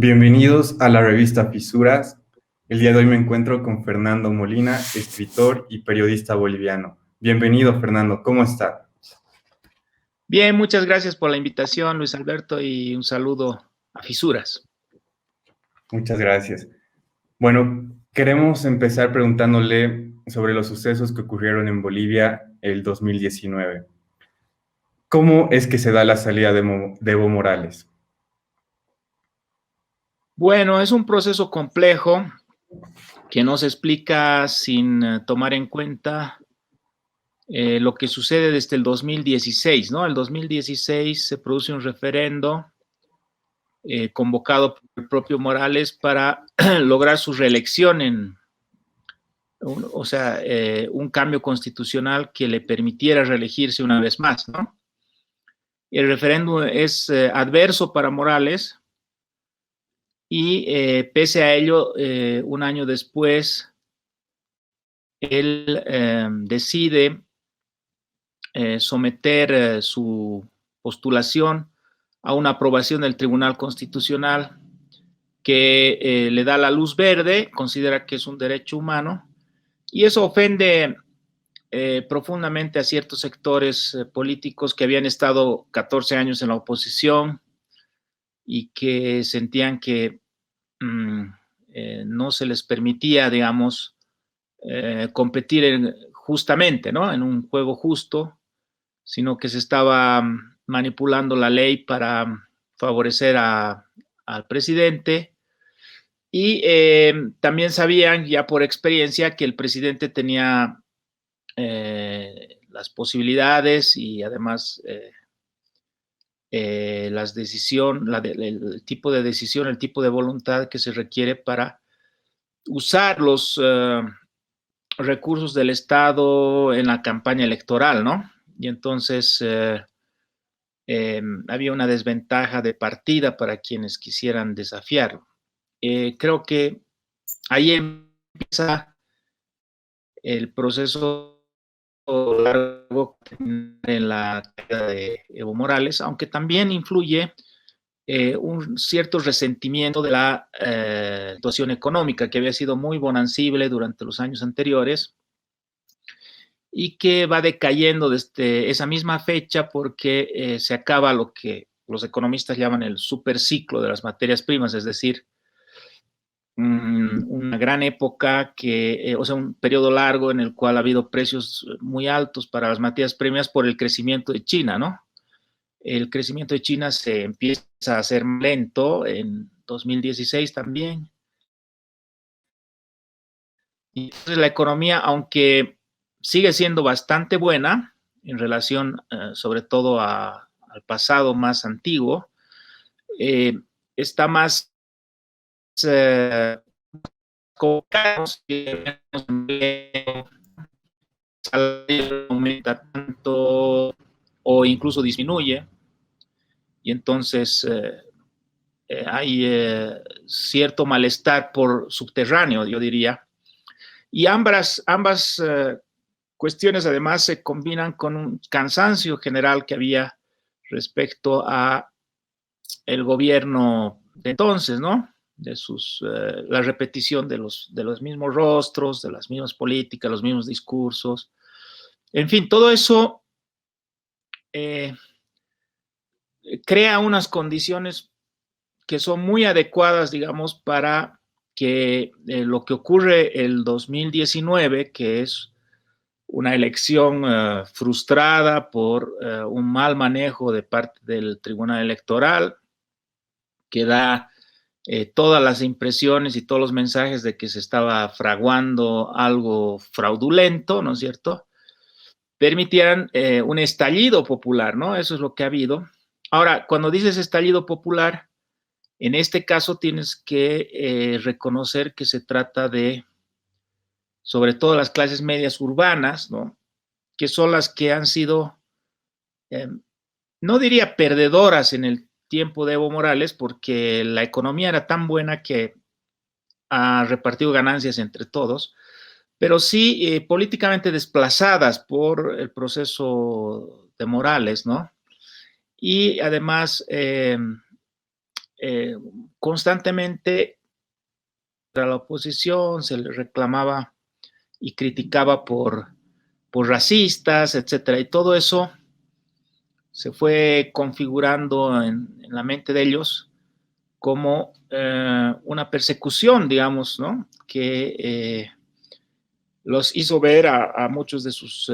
Bienvenidos a la revista Fisuras. El día de hoy me encuentro con Fernando Molina, escritor y periodista boliviano. Bienvenido, Fernando. ¿Cómo está? Bien, muchas gracias por la invitación, Luis Alberto, y un saludo a Fisuras. Muchas gracias. Bueno, queremos empezar preguntándole sobre los sucesos que ocurrieron en Bolivia el 2019. ¿Cómo es que se da la salida de Evo Morales? Bueno, es un proceso complejo que no se explica sin tomar en cuenta lo que sucede desde el 2016, ¿no? El 2016 se produce un referendo convocado por el propio Morales para lograr su reelección un cambio constitucional que le permitiera reelegirse una vez más, ¿no? El referéndum es adverso para Morales y pese a ello, un año después, él decide someter su postulación a una aprobación del Tribunal Constitucional que le da la luz verde, considera que es un derecho humano, y eso ofende profundamente a ciertos sectores políticos que habían estado 14 años en la oposición y que sentían que no se les permitía, digamos, competir justamente, ¿no? En un juego justo, sino que se estaba manipulando la ley para favorecer al presidente. Y también sabían ya por experiencia que el presidente tenía las posibilidades y además el tipo de decisión, el tipo de voluntad que se requiere para usar los recursos del Estado en la campaña electoral, ¿no? Y entonces había una desventaja de partida para quienes quisieran desafiarlo. Creo que ahí empieza el proceso largo en la caída de Evo Morales, aunque también influye un cierto resentimiento de la situación económica que había sido muy bonancible durante los años anteriores y que va decayendo desde esa misma fecha porque se acaba lo que los economistas llaman el superciclo de las materias primas, es decir, una gran época o sea, un periodo largo en el cual ha habido precios muy altos para las materias primas por el crecimiento de China, ¿no? El crecimiento de China se empieza a hacer lento en 2016 también. Y entonces la economía, aunque sigue siendo bastante buena en relación sobre todo al pasado más antiguo, está más aumenta tanto o incluso disminuye y entonces hay cierto malestar por subterráneo, yo diría, y ambas cuestiones además se combinan con un cansancio general que había respecto a el gobierno de entonces, ¿no? De la repetición de los mismos rostros, de las mismas políticas, los mismos discursos. En fin, todo eso crea unas condiciones que son muy adecuadas, digamos, para que lo que ocurre el 2019, que es una elección frustrada por un mal manejo de parte del Tribunal Electoral, que da todas las impresiones y todos los mensajes de que se estaba fraguando algo fraudulento, ¿no es cierto?, permitieran un estallido popular, ¿no? Eso es lo que ha habido. Ahora, cuando dices estallido popular, en este caso tienes que reconocer que se trata de, sobre todo, las clases medias urbanas, ¿no?, que son las que han sido, no diría perdedoras en el tiempo de Evo Morales, porque la economía era tan buena que ha repartido ganancias entre todos, pero sí políticamente desplazadas por el proceso de Morales, ¿no? Y además constantemente a la oposición se le reclamaba y criticaba por racistas, etcétera, y todo eso se fue configurando en la mente de ellos como una persecución, digamos, ¿no? Que los hizo ver a muchos de sus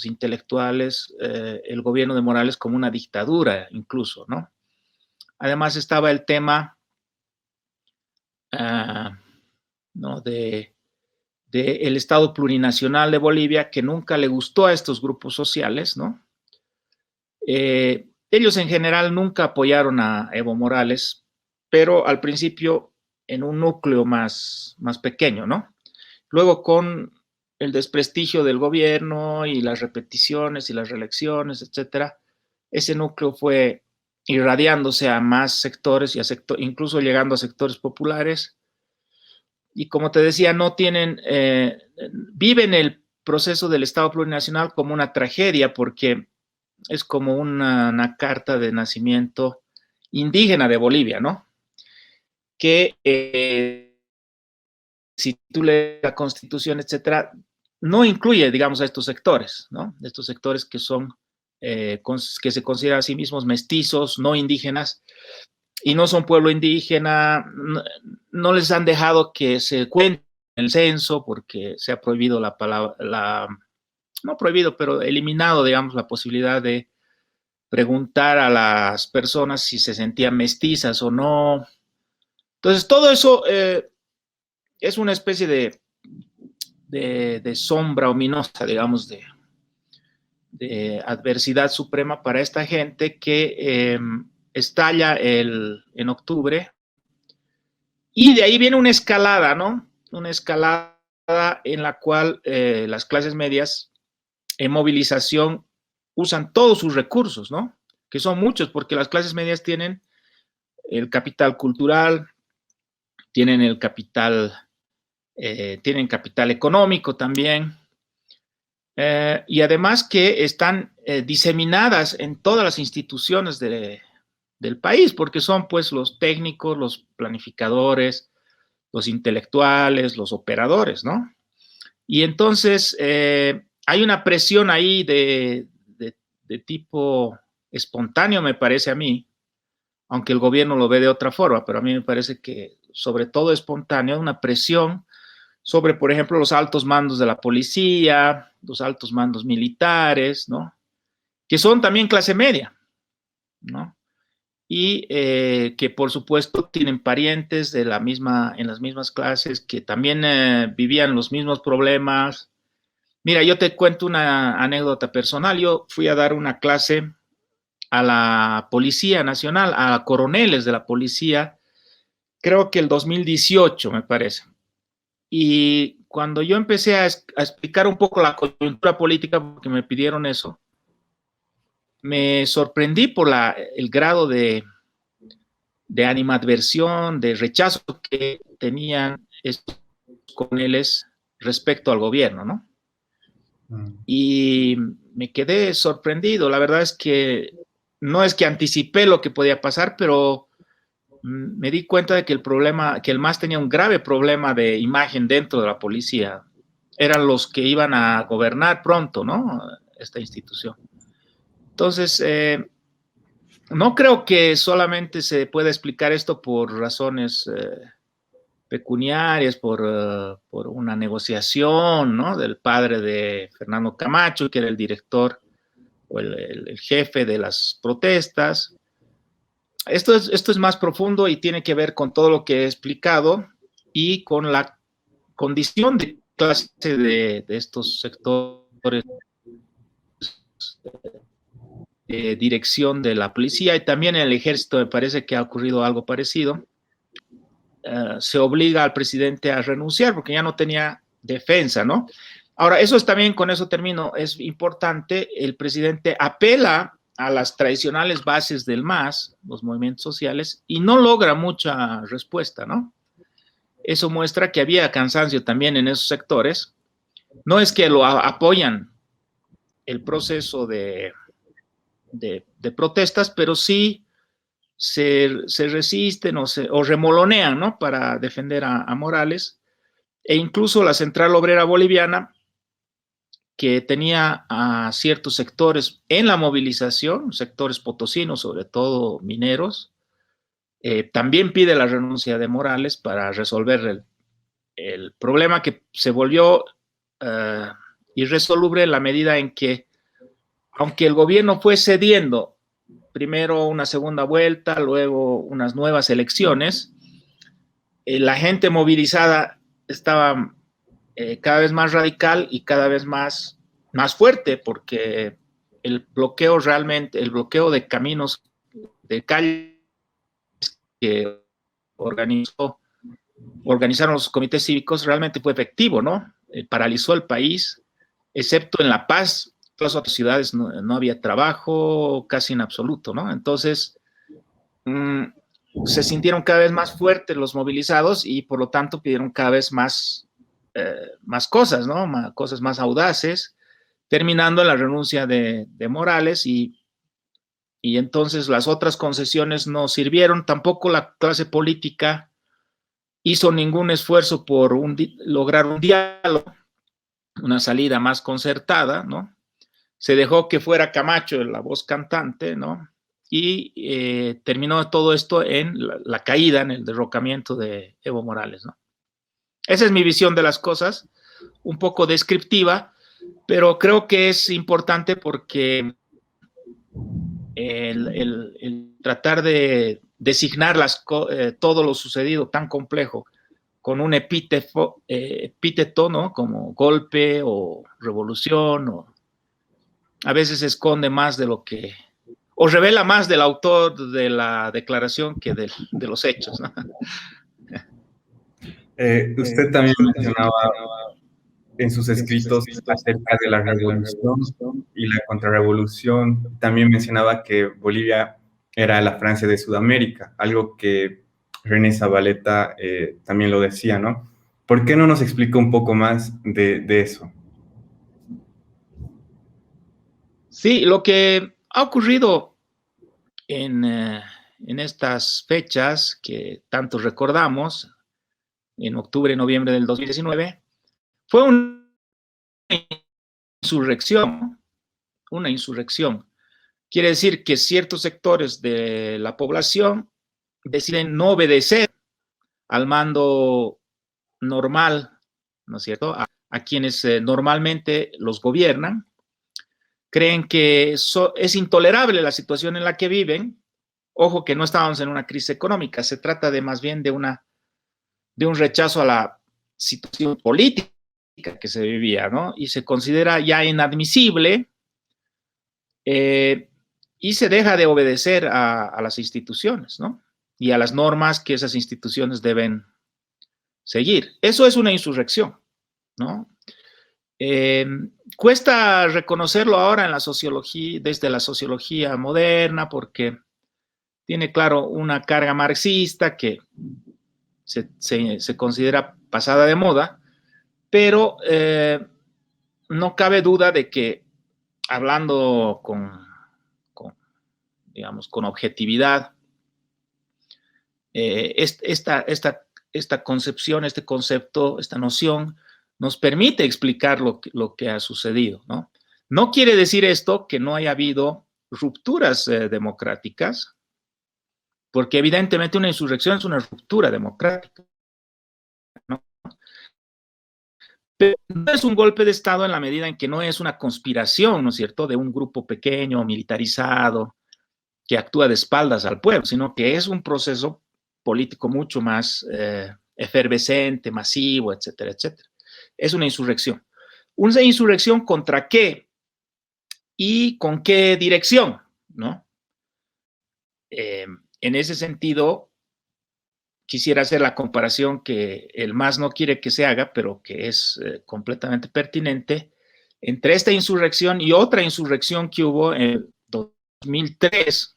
intelectuales, el gobierno de Morales como una dictadura, incluso, ¿no? Además estaba el tema, ¿no? de el Estado plurinacional de Bolivia, que nunca le gustó a estos grupos sociales, ¿no? Ellos en general nunca apoyaron a Evo Morales, pero al principio en un núcleo más pequeño, ¿no? Luego con el desprestigio del gobierno y las repeticiones y las reelecciones, etcétera, ese núcleo fue irradiándose a más sectores y incluso llegando a sectores populares. Y como te decía, no tienen, viven el proceso del Estado plurinacional como una tragedia, porque es como una carta de nacimiento indígena de Bolivia, ¿no? Que si tú lees la Constitución, etcétera, no incluye, digamos, a estos sectores, ¿no? Estos sectores que son, que se consideran a sí mismos mestizos, no indígenas, y no son pueblo indígena, no les han dejado que se cuente el censo porque se ha prohibido la palabra, no prohibido, pero eliminado, digamos, la posibilidad de preguntar a las personas si se sentían mestizas o no. Entonces, todo eso es una especie de sombra ominosa, digamos, de adversidad suprema para esta gente que estalla en octubre, y de ahí viene una escalada, ¿no? Una escalada en la cual las clases medias en movilización usan todos sus recursos, ¿no? Que son muchos, porque las clases medias tienen el capital cultural, tienen el capital, tienen capital económico también, y además que están diseminadas en todas las instituciones del país, porque son pues los técnicos, los planificadores, los intelectuales, los operadores, ¿no? Y entonces hay una presión ahí de tipo espontáneo, me parece a mí, aunque el gobierno lo ve de otra forma, pero a mí me parece que sobre todo espontáneo, una presión sobre, por ejemplo, los altos mandos de la policía, los altos mandos militares, ¿no? Que son también clase media, ¿no? Y que por supuesto tienen parientes en las mismas clases, que también vivían los mismos problemas. Mira, yo te cuento una anécdota personal. Yo fui a dar una clase a la Policía Nacional, a coroneles de la policía, creo que el 2018, me parece. Y cuando yo empecé a explicar un poco la coyuntura política, porque me pidieron eso, me sorprendí por el grado de animadversión, de rechazo que tenían estos coroneles respecto al gobierno, ¿no? Y me quedé sorprendido. La verdad es que no es que anticipé lo que podía pasar, pero me di cuenta de que el MAS tenía un grave problema de imagen dentro de la policía. Eran los que iban a gobernar pronto, ¿no? Esta institución. Entonces, no creo que solamente se pueda explicar esto por razones pecuniarias, por una negociación, ¿no? Del padre de Fernando Camacho, que era el director o el jefe de las protestas. Esto es más profundo y tiene que ver con todo lo que he explicado y con la condición de clase de estos sectores de dirección de la policía, y también en el ejército me parece que ha ocurrido algo parecido. Se obliga al presidente a renunciar porque ya no tenía defensa, ¿no? Ahora, eso es también, con eso termino, es importante, el presidente apela a las tradicionales bases del MAS, los movimientos sociales, y no logra mucha respuesta, ¿no? Eso muestra que había cansancio también en esos sectores. No es que lo apoyan el proceso de protestas, pero sí se resisten o remolonean, ¿no?, para defender a Morales, e incluso la Central Obrera Boliviana, que tenía a ciertos sectores en la movilización, sectores potosinos, sobre todo mineros, también pide la renuncia de Morales para resolver el problema, que se volvió irresoluble en la medida en que, aunque el gobierno fue cediendo, primero una segunda vuelta, luego unas nuevas elecciones, la gente movilizada estaba cada vez más radical y cada vez más fuerte, porque el bloqueo de caminos, de calles que organizaron los comités cívicos, realmente fue efectivo, ¿no? Paralizó el país, excepto en La Paz. Todas las otras ciudades no había trabajo, casi en absoluto, ¿no? Entonces, se sintieron cada vez más fuertes los movilizados y por lo tanto pidieron cada vez más cosas, ¿no? Cosas más audaces, terminando en la renuncia de Morales, y entonces las otras concesiones no sirvieron. Tampoco la clase política hizo ningún esfuerzo por lograr un diálogo, una salida más concertada, ¿no? Se dejó que fuera Camacho la voz cantante, ¿no? Y terminó todo esto en la caída, en el derrocamiento de Evo Morales, ¿no? Esa es mi visión de las cosas, un poco descriptiva, pero creo que es importante porque el tratar de designar todo lo sucedido tan complejo con un epíteto, ¿no?, como golpe o revolución, a veces esconde más de lo que, o revela más del autor de la declaración que de los hechos, ¿no? Usted también mencionaba en sus escritos acerca de la revolución y la contrarrevolución. También mencionaba que Bolivia era la Francia de Sudamérica, algo que René Zabaleta también lo decía, ¿no? ¿Por qué no nos explica un poco más de eso? Sí, lo que ha ocurrido en estas fechas que tanto recordamos, en octubre y noviembre del 2019, fue una insurrección. Quiere decir que ciertos sectores de la población deciden no obedecer al mando normal, ¿no es cierto?, a quienes normalmente los gobiernan. Creen que es intolerable la situación en la que viven. Ojo, que no estábamos en una crisis económica, se trata más bien de un rechazo a la situación política que se vivía, ¿no? Y se considera ya inadmisible, y se deja de obedecer a las instituciones, ¿no?, y a las normas que esas instituciones deben seguir. Eso es una insurrección, ¿no? Cuesta reconocerlo ahora en la sociología, desde la sociología moderna, porque tiene, claro, una carga marxista que se considera pasada de moda, pero no cabe duda de que, hablando digamos, con objetividad, esta concepción, este concepto, esta noción, nos permite explicar lo que ha sucedido, ¿no? No quiere decir esto que no haya habido rupturas democráticas, porque evidentemente una insurrección es una ruptura democrática, ¿no? Pero no es un golpe de Estado en la medida en que no es una conspiración, ¿no es cierto?, de un grupo pequeño, militarizado, que actúa de espaldas al pueblo, sino que es un proceso político mucho más efervescente, masivo, etcétera, etcétera. Es una insurrección. ¿Una insurrección contra qué? ¿Y con qué dirección?, ¿no? En ese sentido, quisiera hacer la comparación que el MAS no quiere que se haga, pero que es completamente pertinente, entre esta insurrección y otra insurrección que hubo en 2003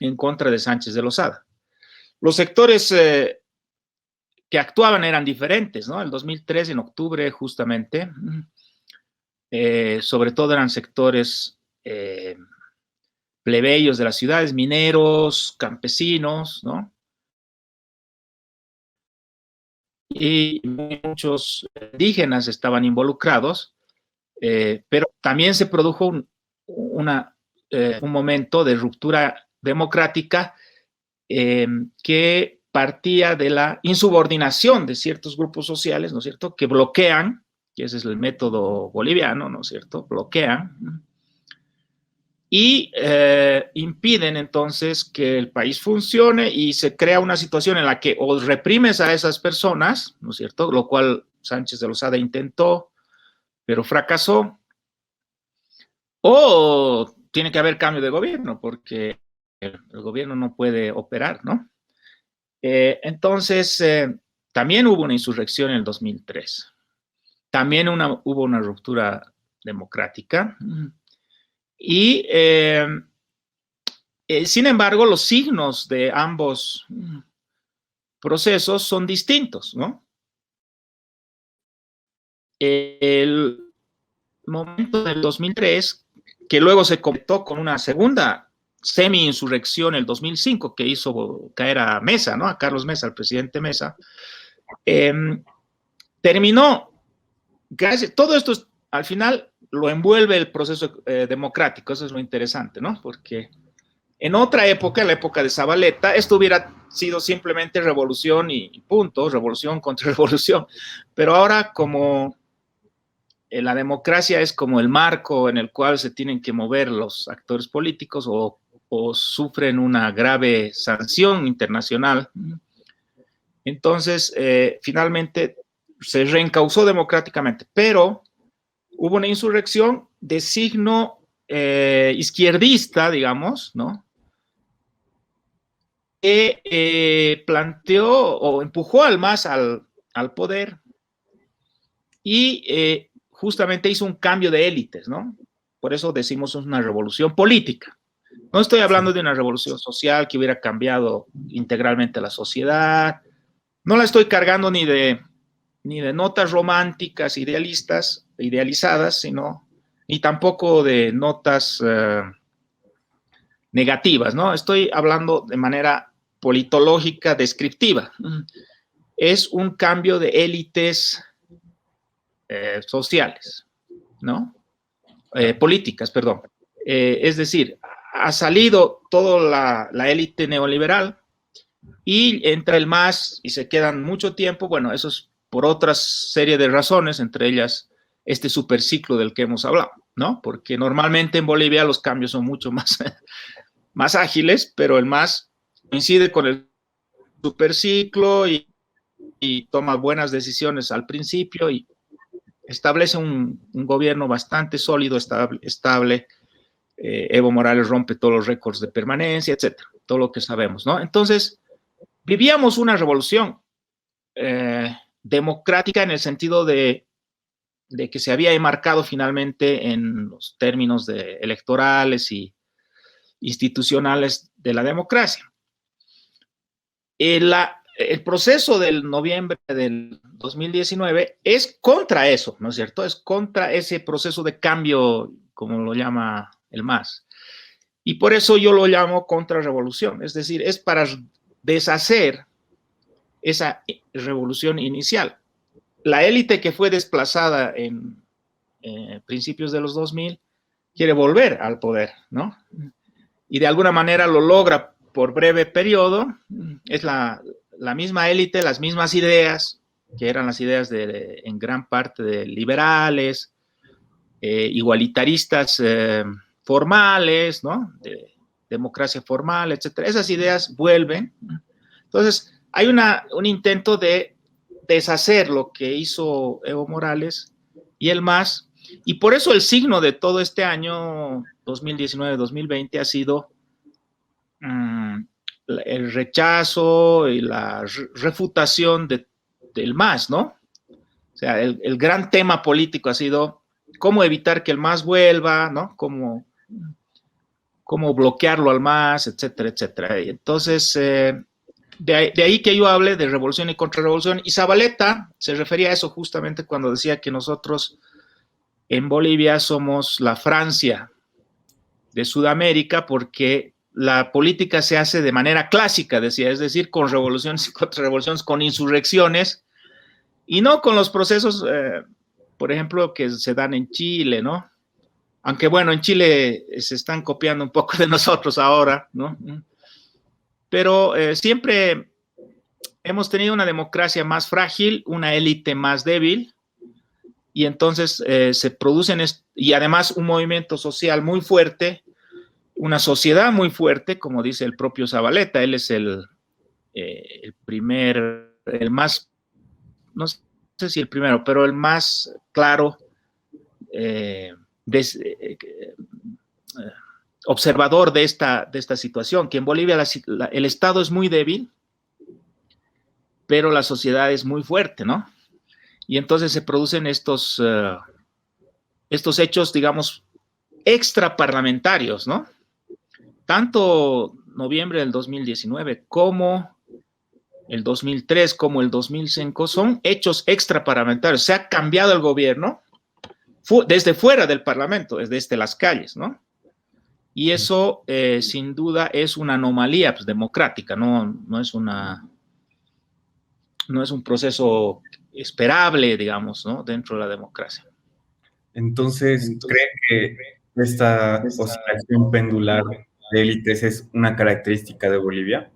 en contra de Sánchez de Lozada. Los sectores que actuaban eran diferentes, ¿no? El 2003, en octubre, justamente, sobre todo eran sectores plebeyos de las ciudades, mineros, campesinos, ¿no? Y muchos indígenas estaban involucrados, pero también se produjo un momento de ruptura democrática que partía de la insubordinación de ciertos grupos sociales, ¿no es cierto?, que bloquean, que ese es el método boliviano, ¿no es cierto?, bloquean y impiden entonces que el país funcione, y se crea una situación en la que o reprimes a esas personas, ¿no es cierto?, lo cual Sánchez de Lozada intentó, pero fracasó, o tiene que haber cambio de gobierno, porque el gobierno no puede operar, ¿no? Entonces, también hubo una insurrección en el 2003. También hubo una ruptura democrática. Y, sin embargo, los signos de ambos procesos son distintos, ¿no? El momento del 2003, que luego se completó con una segunda semi-insurrección en el 2005, que hizo caer a Mesa, ¿no?, a Carlos Mesa, al presidente Mesa, terminó, todo esto al final lo envuelve el proceso democrático. Eso es lo interesante, ¿no? Porque en otra época, en la época de Zabaleta, esto hubiera sido simplemente revolución y punto, revolución contra revolución. Pero ahora, como la democracia es como el marco en el cual se tienen que mover los actores políticos, o sufren una grave sanción internacional, entonces finalmente se reencauzó democráticamente, pero hubo una insurrección de signo izquierdista, digamos, ¿no?, que planteó o empujó al MAS al poder, y justamente hizo un cambio de élites, ¿no? Por eso decimos es una revolución política. No estoy hablando de una revolución social que hubiera cambiado integralmente la sociedad. No la estoy cargando ni de notas románticas, idealizadas, ni tampoco de notas negativas, ¿no? Estoy hablando de manera politológica, descriptiva. Es un cambio de élites sociales, ¿no? Políticas, perdón. Es decir, ha salido toda la élite neoliberal y entra el MAS y se quedan mucho tiempo. Bueno, eso es por otra serie de razones, entre ellas este superciclo del que hemos hablado, ¿no? Porque normalmente en Bolivia los cambios son mucho más ágiles, pero el MAS coincide con el superciclo y toma buenas decisiones al principio y establece un gobierno bastante sólido, estable. Evo Morales rompe todos los récords de permanencia, etcétera, todo lo que sabemos, ¿no? Entonces, vivíamos una revolución democrática en el sentido de que se había enmarcado finalmente en los términos electorales y institucionales de la democracia. El proceso del noviembre del 2019 es contra eso, ¿no es cierto? Es contra ese proceso de cambio, como lo llama el MAS. Y por eso yo lo llamo contrarrevolución, es decir, es para deshacer esa revolución inicial. La élite que fue desplazada en principios de los 2000 quiere volver al poder, ¿no? Y de alguna manera lo logra por breve periodo. Es la misma élite, las mismas ideas, que eran las ideas en gran parte de liberales, igualitaristas formales, ¿no?, de democracia formal, etcétera. Esas ideas vuelven. Entonces, hay un intento de deshacer lo que hizo Evo Morales y el MAS, y por eso el signo de todo este año 2019-2020 ha sido el rechazo y la refutación del MAS, ¿no? O sea, el gran tema político ha sido cómo evitar que el MAS vuelva, ¿no? Cómo bloquearlo al MAS, etcétera, etcétera. Y entonces, de ahí que yo hable de revolución y contrarrevolución. Y Zabaleta se refería a eso justamente cuando decía que nosotros en Bolivia somos la Francia Sudamérica, porque la política se hace de manera clásica, decía, es decir, con revoluciones y contrarrevoluciones, con insurrecciones, y no con los procesos, por ejemplo, que se dan en Chile, ¿no? Aunque bueno, en Chile se están copiando un poco de nosotros ahora, ¿no? Pero siempre hemos tenido una democracia más frágil, una élite más débil, y entonces se producen, y además un movimiento social muy fuerte, una sociedad muy fuerte, como dice el propio Zabaleta. Él es el más, no sé si el primero, pero el más claro observador de esta situación, que en Bolivia el Estado es muy débil, pero la sociedad es muy fuerte, ¿no? Y entonces se producen estos hechos, digamos, extraparlamentarios, ¿no? Tanto noviembre del 2019 como el 2003, como el 2005, son hechos extraparlamentarios. Se ha cambiado el gobierno desde fuera del Parlamento, desde las calles, ¿no? Y eso, sin duda, es una anomalía pues, democrática, no es un proceso esperable, digamos, ¿no? Dentro de la democracia. Entonces, ¿cree que esta oscilación pendular de élites es una característica de Bolivia?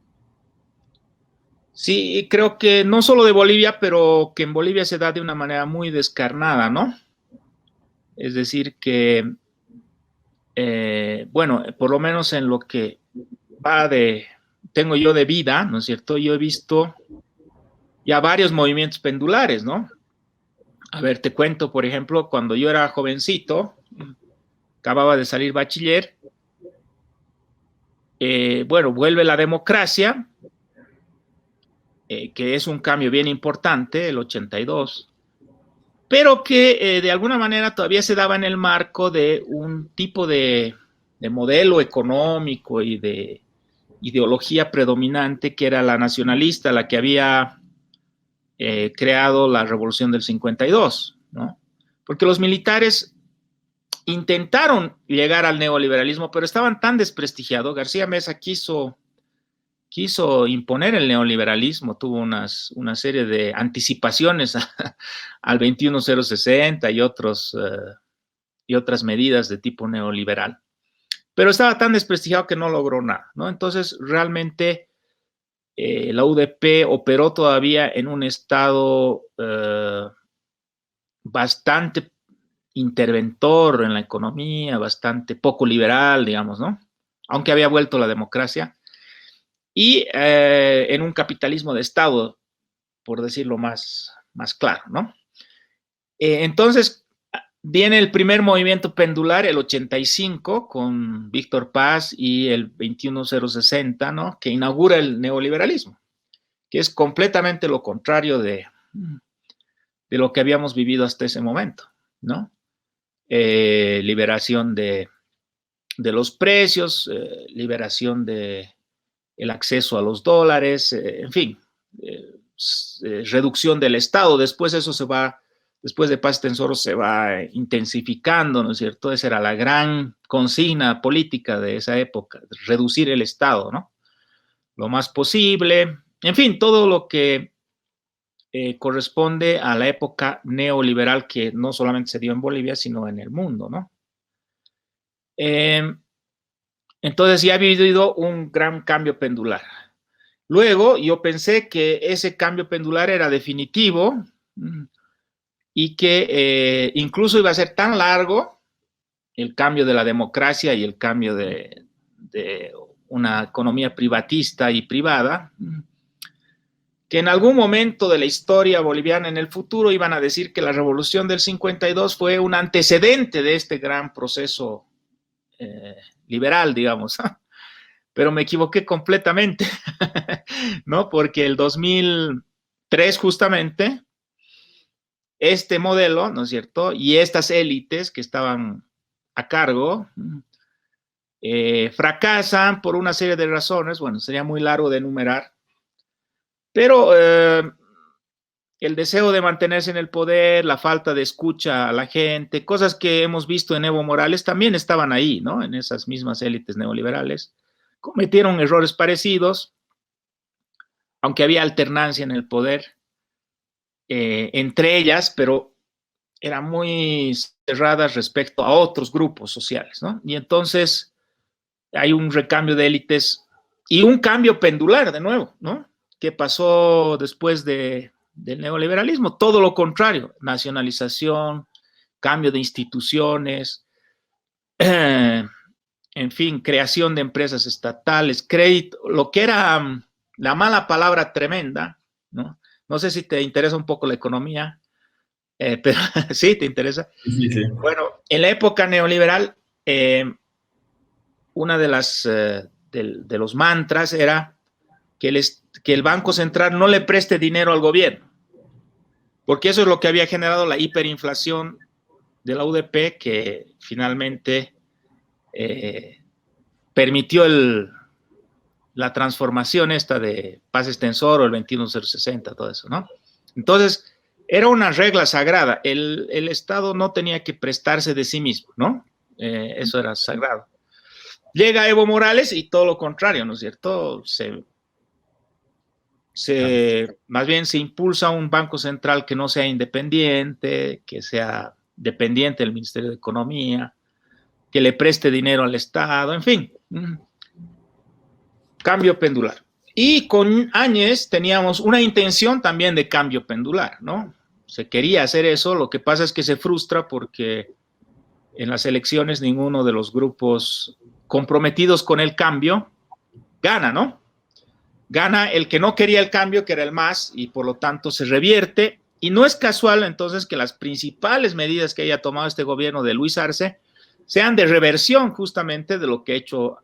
Sí, creo que no solo de Bolivia, pero que en Bolivia se da de una manera muy descarnada, ¿no? Es decir, que, bueno, por lo menos en lo que tengo yo de vida, ¿no es cierto? Yo he visto ya varios movimientos pendulares, ¿no? A ver, te cuento, por ejemplo, cuando yo era jovencito, acababa de salir bachiller, bueno, vuelve la democracia, que es un cambio bien importante, el 82, pero que de alguna manera todavía se daba en el marco de un tipo de modelo económico y de ideología predominante que era la nacionalista, la que había creado la revolución del 52, ¿no? Porque los militares intentaron llegar al neoliberalismo, pero estaban tan desprestigiados. García Meza quiso imponer el neoliberalismo, tuvo una serie de anticipaciones al 21060 y otras medidas de tipo neoliberal. Pero estaba tan desprestigiado que no logró nada, ¿no? Entonces, realmente la UDP operó todavía en un estado bastante interventor en la economía, bastante poco liberal, digamos, ¿no? Aunque había vuelto la democracia. Y en un capitalismo de Estado, por decirlo más claro, ¿no? Entonces, viene el primer movimiento pendular, el 85, con Víctor Paz y el 21060, ¿no? Que inaugura el neoliberalismo, que es completamente lo contrario de lo que habíamos vivido hasta ese momento, ¿no? Liberación de los precios, liberación de el acceso a los dólares, en fin, reducción del Estado. Después eso después de Paz Tensoro se va intensificando, ¿no es cierto? Esa era la gran consigna política de esa época, reducir el Estado, ¿no? Lo más posible, en fin, todo lo que corresponde a la época neoliberal que no solamente se dio en Bolivia, sino en el mundo, ¿no? Entonces ya ha habido un gran cambio pendular. Luego yo pensé que ese cambio pendular era definitivo y que incluso iba a ser tan largo el cambio de la democracia y el cambio de una economía privatista y privada, que en algún momento de la historia boliviana en el futuro iban a decir que la revolución del 52 fue un antecedente de este gran proceso liberal, digamos. Pero me equivoqué completamente, ¿no? Porque el 2003 justamente, este modelo, ¿no es cierto? Y estas élites que estaban a cargo fracasan por una serie de razones, bueno, sería muy largo de enumerar, pero el deseo de mantenerse en el poder, la falta de escucha a la gente, cosas que hemos visto en Evo Morales también estaban ahí, ¿no? En esas mismas élites neoliberales. Cometieron errores parecidos, aunque había alternancia en el poder entre ellas, pero eran muy cerradas respecto a otros grupos sociales, ¿no? Y entonces hay un recambio de élites y un cambio pendular de nuevo, ¿no? ¿Qué pasó después del neoliberalismo? Todo lo contrario, nacionalización, cambio de instituciones, en fin, creación de empresas estatales, crédito, lo que era la mala palabra tremenda, ¿no? No sé si te interesa un poco la economía, pero sí, te interesa. Sí, sí. Bueno, en la época neoliberal, una de las de los mantras era que el Banco Central no le preste dinero al gobierno, porque eso es lo que había generado la hiperinflación de la UDP, que finalmente permitió la transformación esta de paz extensor o el 21060, todo eso, ¿no? Entonces, era una regla sagrada. El Estado no tenía que prestarse de sí mismo, ¿no? Eso era sagrado. Llega Evo Morales y todo lo contrario, ¿no es cierto? Más bien se impulsa un banco central que no sea independiente, que sea dependiente del Ministerio de Economía, que le preste dinero al Estado, en fin. Cambio pendular. Y con Áñez teníamos una intención también de cambio pendular, ¿no? Se quería hacer eso, lo que pasa es que se frustra porque en las elecciones ninguno de los grupos comprometidos con el cambio gana, ¿no? Gana el que no quería el cambio, que era el MAS, y por lo tanto se revierte. Y no es casual entonces que las principales medidas que haya tomado este gobierno de Luis Arce sean de reversión justamente de lo que ha hecho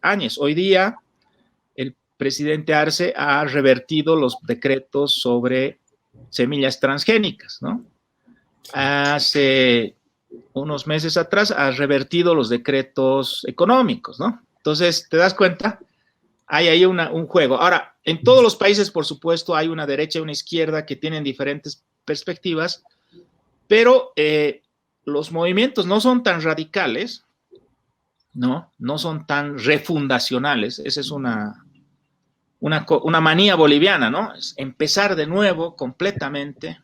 Áñez. Hoy día el presidente Arce ha revertido los decretos sobre semillas transgénicas, ¿no? Hace unos meses atrás ha revertido los decretos económicos, ¿no? Entonces, ¿te das cuenta? Hay ahí un juego. Ahora, en todos los países, por supuesto, hay una derecha y una izquierda que tienen diferentes perspectivas, pero los movimientos no son tan radicales, ¿no? No son tan refundacionales. Esa es una manía boliviana, ¿no? Es empezar de nuevo completamente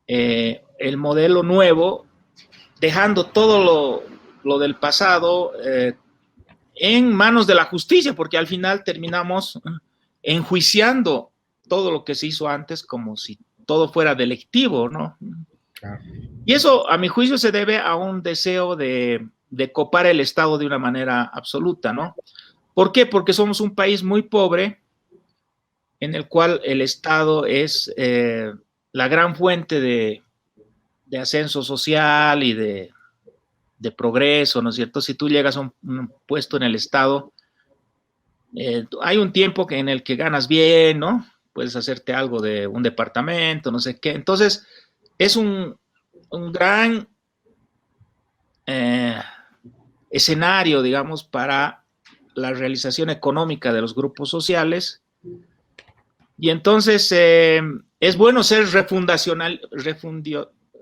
el modelo nuevo, dejando todo lo del pasado en manos de la justicia, porque al final terminamos enjuiciando todo lo que se hizo antes como si todo fuera delictivo, ¿no? Claro. Y eso, a mi juicio, se debe a un deseo de copar el Estado de una manera absoluta, ¿no? ¿Por qué? Porque somos un país muy pobre en el cual el Estado es la gran fuente de ascenso social y de progreso, ¿no es cierto? Si tú llegas a un puesto en el Estado, hay un tiempo en el que ganas bien, ¿no? Puedes hacerte algo de un departamento, no sé qué. Entonces, es un gran escenario, digamos, para la realización económica de los grupos sociales. Y entonces es bueno ser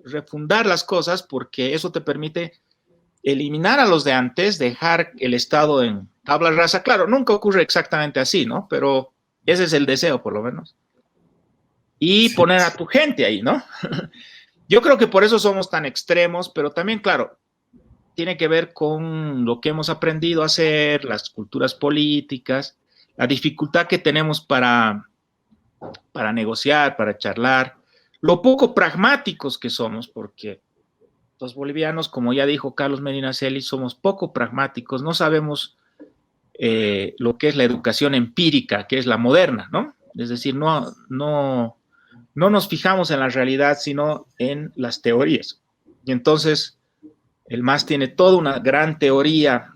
refundar las cosas, porque eso te permite eliminar a los de antes, dejar el Estado en tabla rasa. Claro, nunca ocurre exactamente así, ¿no? Pero ese es el deseo, por lo menos. Y sí, poner a tu gente ahí, ¿no? Yo creo que por eso somos tan extremos, pero también, claro, tiene que ver con lo que hemos aprendido a hacer, las culturas políticas, la dificultad que tenemos para negociar, para charlar, lo poco pragmáticos que somos, porque los bolivianos, como ya dijo Carlos Medinaceli, somos poco pragmáticos, no sabemos lo que es la educación empírica, que es la moderna, ¿no? Es decir, no nos fijamos en la realidad, sino en las teorías. Y entonces, el MAS tiene toda una gran teoría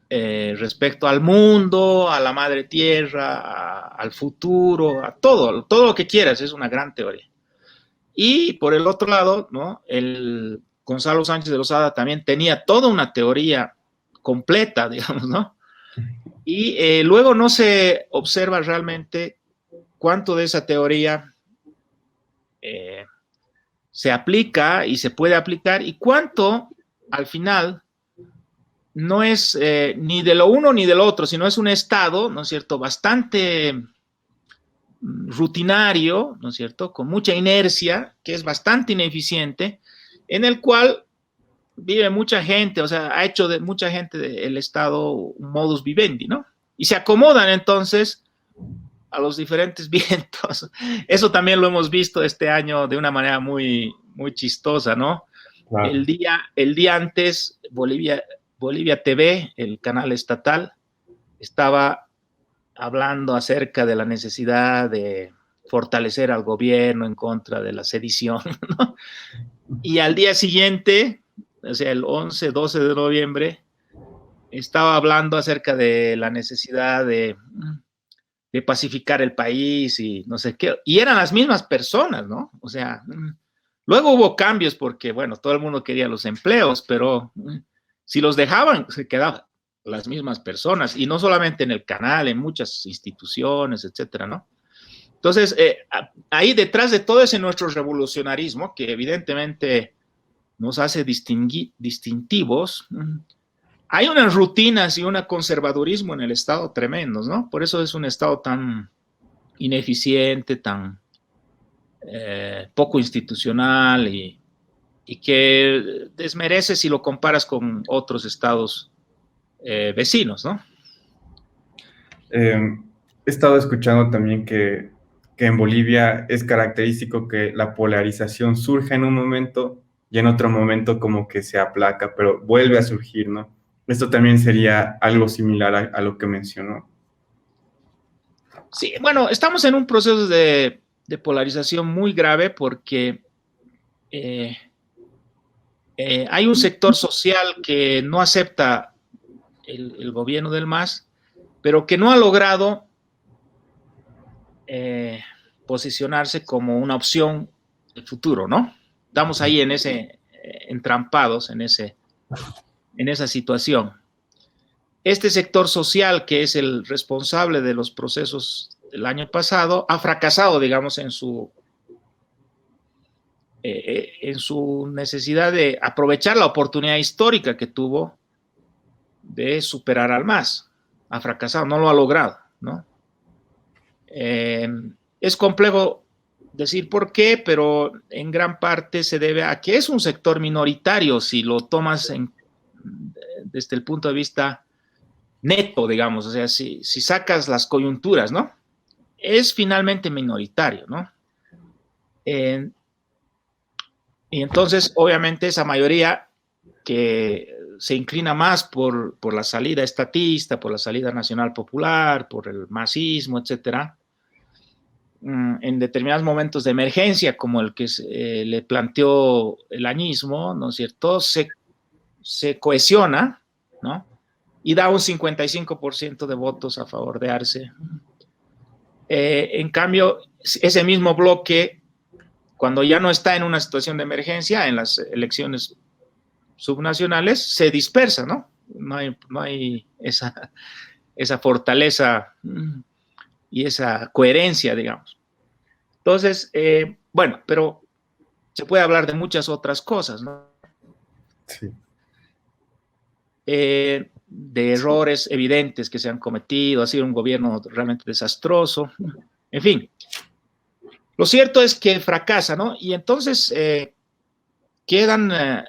respecto al mundo, a la madre tierra, al futuro, a todo lo que quieras, es una gran teoría. Y por el otro lado, ¿no? El Gonzalo Sánchez de Lozada también tenía toda una teoría completa, digamos, ¿no? Y luego no se observa realmente cuánto de esa teoría se aplica y se puede aplicar, y cuánto al final no es ni de lo uno ni de lo otro, sino es un estado, ¿no es cierto?, bastante rutinario, ¿no es cierto?, con mucha inercia, que es bastante ineficiente, en el cual vive mucha gente, o sea, ha hecho de mucha gente el estado un modus vivendi, ¿no? Y se acomodan entonces a los diferentes vientos. Eso también lo hemos visto este año de una manera muy, muy chistosa, ¿no? Claro. El día antes, Bolivia TV, el canal estatal, estaba hablando acerca de la necesidad de fortalecer al gobierno en contra de la sedición, ¿no? Y al día siguiente, o sea, el 11, 12 de noviembre, estaba hablando acerca de la necesidad de pacificar el país y no sé qué, y eran las mismas personas, ¿no? O sea, luego hubo cambios porque, bueno, todo el mundo quería los empleos, pero si los dejaban, se quedaban las mismas personas, y no solamente en el canal, en muchas instituciones, etcétera, ¿no? Entonces, ahí detrás de todo ese nuestro revolucionarismo, que evidentemente nos hace distintivos, hay unas rutinas y un conservadurismo en el Estado tremendos, ¿no? Por eso es un Estado tan ineficiente, tan poco institucional y que desmerece si lo comparas con otros estados vecinos, ¿no? He estado escuchando también que en Bolivia es característico que la polarización surge en un momento y en otro momento como que se aplaca, pero vuelve a surgir, ¿no? Esto también sería algo similar a lo que mencionó. Sí, bueno, estamos en un proceso de polarización muy grave porque hay un sector social que no acepta el gobierno del MAS, pero que no ha logrado posicionarse como una opción de futuro, ¿no? Estamos ahí en ese, entrampados en esa situación. Este sector social, que es el responsable de los procesos del año pasado, ha fracasado, digamos, en su necesidad de aprovechar la oportunidad histórica que tuvo de superar al MAS. Ha fracasado, no lo ha logrado, ¿no? Es complejo decir por qué, pero en gran parte se debe a que es un sector minoritario si lo tomas desde el punto de vista neto, digamos, o sea, si sacas las coyunturas, ¿no? Es finalmente minoritario, ¿no? Y entonces, obviamente, esa mayoría que se inclina más por la salida estatista, por la salida nacional popular, por el masismo, etcétera, en determinados momentos de emergencia, como el que le planteó el añismo, ¿no es cierto?, se cohesiona, ¿no?, y da un 55% de votos a favor de Arce. En cambio, ese mismo bloque, cuando ya no está en una situación de emergencia, en las elecciones subnacionales, se dispersa, ¿no? No hay esa fortaleza y esa coherencia, digamos. Entonces, bueno, pero se puede hablar de muchas otras cosas, ¿no? Sí. De errores evidentes que se han cometido, ha sido un gobierno realmente desastroso, en fin. Lo cierto es que fracasa, ¿no? Y entonces quedan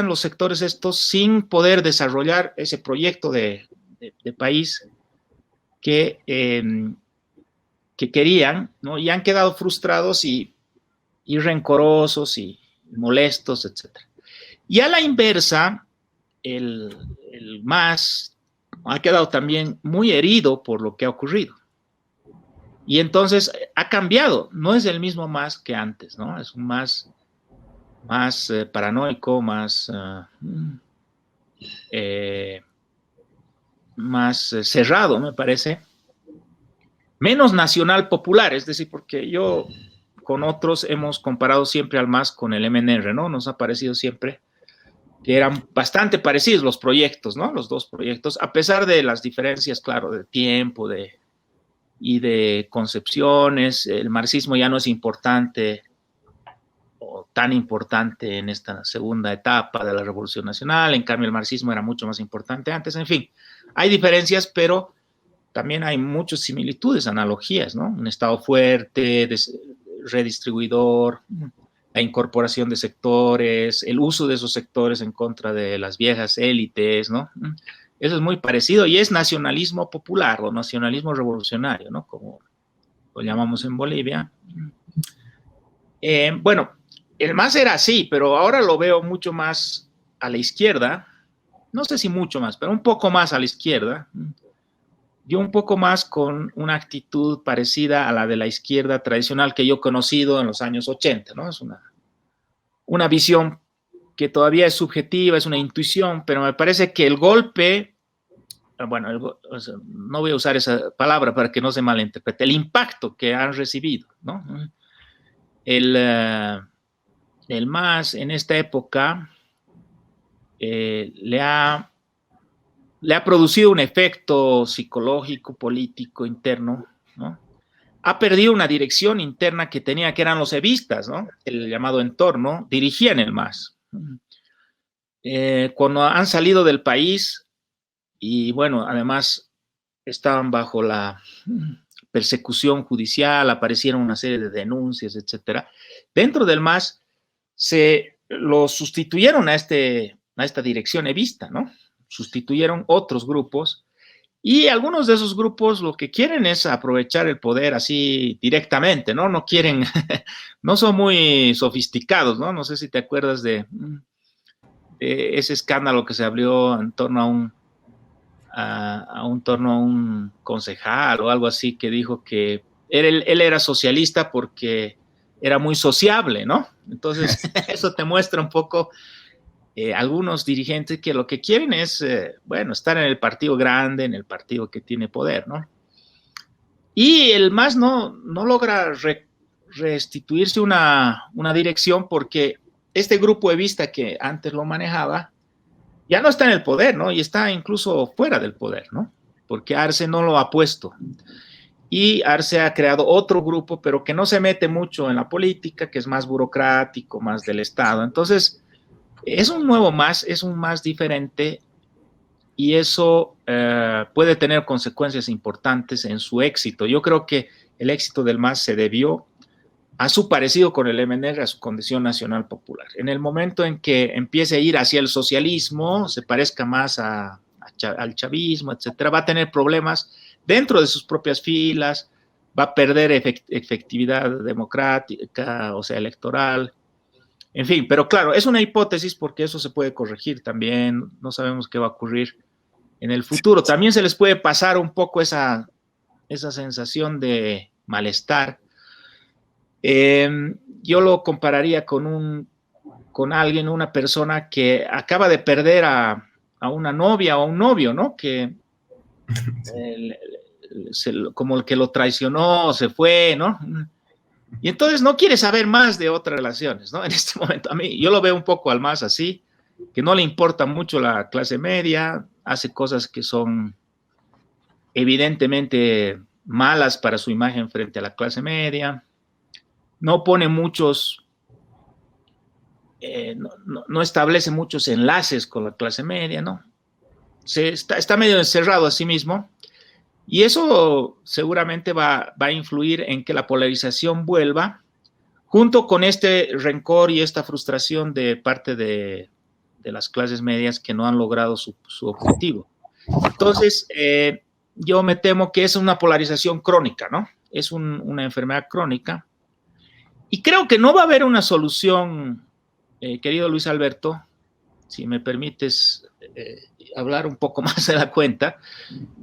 los sectores estos sin poder desarrollar ese proyecto de país que querían, ¿no? Y han quedado frustrados y rencorosos y molestos, etc. Y a la inversa, el MAS ha quedado también muy herido por lo que ha ocurrido. Y entonces ha cambiado, no es el mismo MAS que antes, ¿no? Es un MAS más paranoico, más cerrado, me parece, menos nacional popular, es decir, porque yo con otros hemos comparado siempre al MAS con el MNR, ¿no? Nos ha parecido siempre que eran bastante parecidos los proyectos, ¿no? Los dos proyectos, a pesar de las diferencias, claro, de tiempo y de concepciones. El marxismo ya no es importante tan importante en esta segunda etapa de la Revolución Nacional. En cambio, el marxismo era mucho más importante antes. En fin, hay diferencias, pero también hay muchas similitudes, analogías, ¿no? Un Estado fuerte, redistribuidor, la incorporación de sectores, el uso de esos sectores en contra de las viejas élites, ¿no? Eso es muy parecido y es nacionalismo popular o nacionalismo revolucionario, ¿no? Como lo llamamos en Bolivia. Bueno, el MAS era así, pero ahora lo veo mucho más a la izquierda, no sé si mucho más, pero un poco más a la izquierda, yo un poco más con una actitud parecida a la de la izquierda tradicional que yo he conocido en los años 80, ¿no? Es una visión que todavía es subjetiva, es una intuición, pero me parece que el golpe, bueno, o sea, no voy a usar esa palabra para que no se malinterprete, el impacto que han recibido, ¿no? El MAS en esta época le ha producido un efecto psicológico, político, interno, ¿no? Ha perdido una dirección interna que tenía, que eran los evistas, ¿no? El llamado entorno, dirigían el MAS. Cuando han salido del país, y bueno, además estaban bajo la persecución judicial, aparecieron una serie de denuncias, etcétera. Dentro del MAS se lo sustituyeron a esta dirección evista, ¿no? Sustituyeron otros grupos y algunos de esos grupos lo que quieren es aprovechar el poder así directamente, ¿no? No quieren, no son muy sofisticados, ¿no? No sé si te acuerdas de ese escándalo que se abrió en torno a un concejal o algo así que dijo que él era socialista porque era muy sociable, ¿no? Entonces, eso te muestra un poco algunos dirigentes que lo que quieren es, bueno, estar en el partido grande, en el partido que tiene poder, ¿no? Y el MAS no logra restituirse una dirección porque este grupo evista que antes lo manejaba ya no está en el poder, ¿no? Y está incluso fuera del poder, ¿no? Porque Arce no lo ha puesto. Y Arce ha creado otro grupo, pero que no se mete mucho en la política, que es más burocrático, más del Estado. Entonces, es un nuevo MAS, es un MAS diferente y eso puede tener consecuencias importantes en su éxito. Yo creo que el éxito del MAS se debió a su parecido con el MNR, a su condición nacional popular. En el momento en que empiece a ir hacia el socialismo, se parezca más al chavismo, etcétera, va a tener problemas dentro de sus propias filas, va a perder efectividad democrática, o sea, electoral, en fin, pero claro, es una hipótesis porque eso se puede corregir también, no sabemos qué va a ocurrir en el futuro. También se les puede pasar un poco esa sensación de malestar. Yo lo compararía con alguien, una persona que acaba de perder a una novia o a un novio, ¿no? Que como el que lo traicionó, se fue, ¿no? Y entonces no quiere saber más de otras relaciones, ¿no? En este momento, a mí, yo lo veo un poco al MAS así, que no le importa mucho la clase media, hace cosas que son evidentemente malas para su imagen frente a la clase media, no pone muchos, no establece muchos enlaces con la clase media, ¿no? Está medio encerrado a sí mismo y eso seguramente va a influir en que la polarización vuelva junto con este rencor y esta frustración de parte de las clases medias que no han logrado su objetivo. Entonces, yo me temo que es una polarización crónica, ¿no? Es una enfermedad crónica. Y creo que no va a haber una solución, querido Luis Alberto, si me permites hablar un poco más de la cuenta,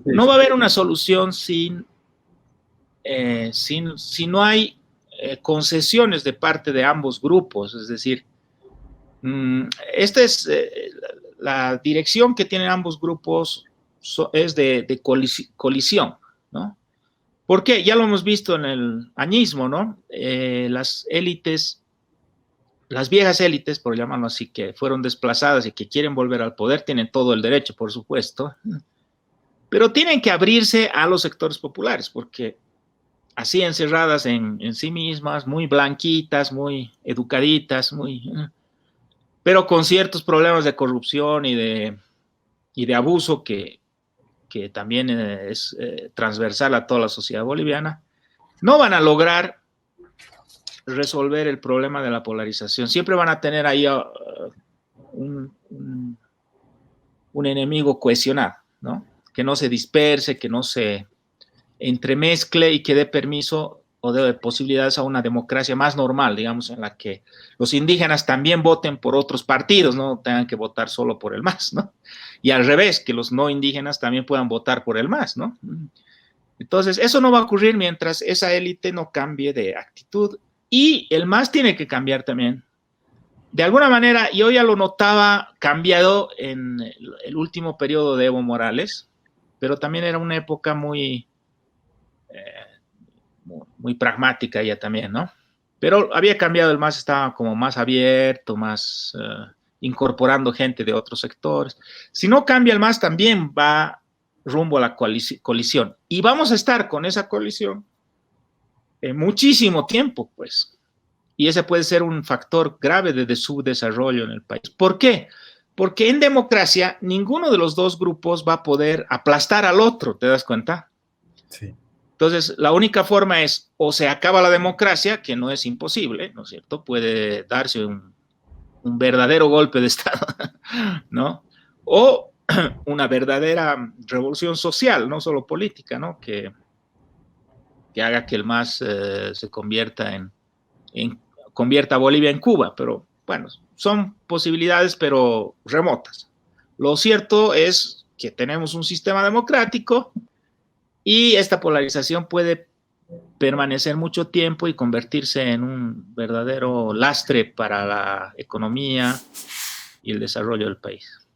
no va a haber una solución si no hay concesiones de parte de ambos grupos, es decir, esta es la dirección que tienen ambos grupos es de colisión, ¿no? Porque ya lo hemos visto en el añismo, ¿no? Las élites, las viejas élites, por llamarlo así, que fueron desplazadas y que quieren volver al poder, tienen todo el derecho, por supuesto, pero tienen que abrirse a los sectores populares, porque así encerradas en sí mismas, muy blanquitas, muy educaditas, pero con ciertos problemas de corrupción y de abuso que también es transversal a toda la sociedad boliviana, no van a lograr resolver el problema de la polarización. Siempre van a tener ahí un enemigo cohesionado, ¿no? Que no se disperse, que no se entremezcle y que dé permiso o dé posibilidades a una democracia más normal, digamos, en la que los indígenas también voten por otros partidos, no tengan que votar solo por el MAS, ¿no? Y al revés, que los no indígenas también puedan votar por el MAS, ¿no? Entonces, eso no va a ocurrir mientras esa élite no cambie de actitud, y el MAS tiene que cambiar también. De alguna manera, yo ya lo notaba cambiado en el último periodo de Evo Morales, pero también era una época muy pragmática ya también, ¿no? Pero había cambiado, el MAS estaba como más abierto, más incorporando gente de otros sectores. Si no cambia el MAS, también va rumbo a la colisión. Y vamos a estar con esa colisión muchísimo tiempo, pues. Y ese puede ser un factor grave de subdesarrollo en el país. ¿Por qué? Porque en democracia ninguno de los dos grupos va a poder aplastar al otro, ¿te das cuenta? Sí. Entonces, la única forma es, o se acaba la democracia, que no es imposible, ¿no es cierto? Puede darse un verdadero golpe de Estado, ¿no? O una verdadera revolución social, no solo política, ¿no? Que haga que el MAS se convierta convierta a Bolivia en Cuba, pero bueno, son posibilidades, pero remotas. Lo cierto es que tenemos un sistema democrático y esta polarización puede permanecer mucho tiempo y convertirse en un verdadero lastre para la economía y el desarrollo del país.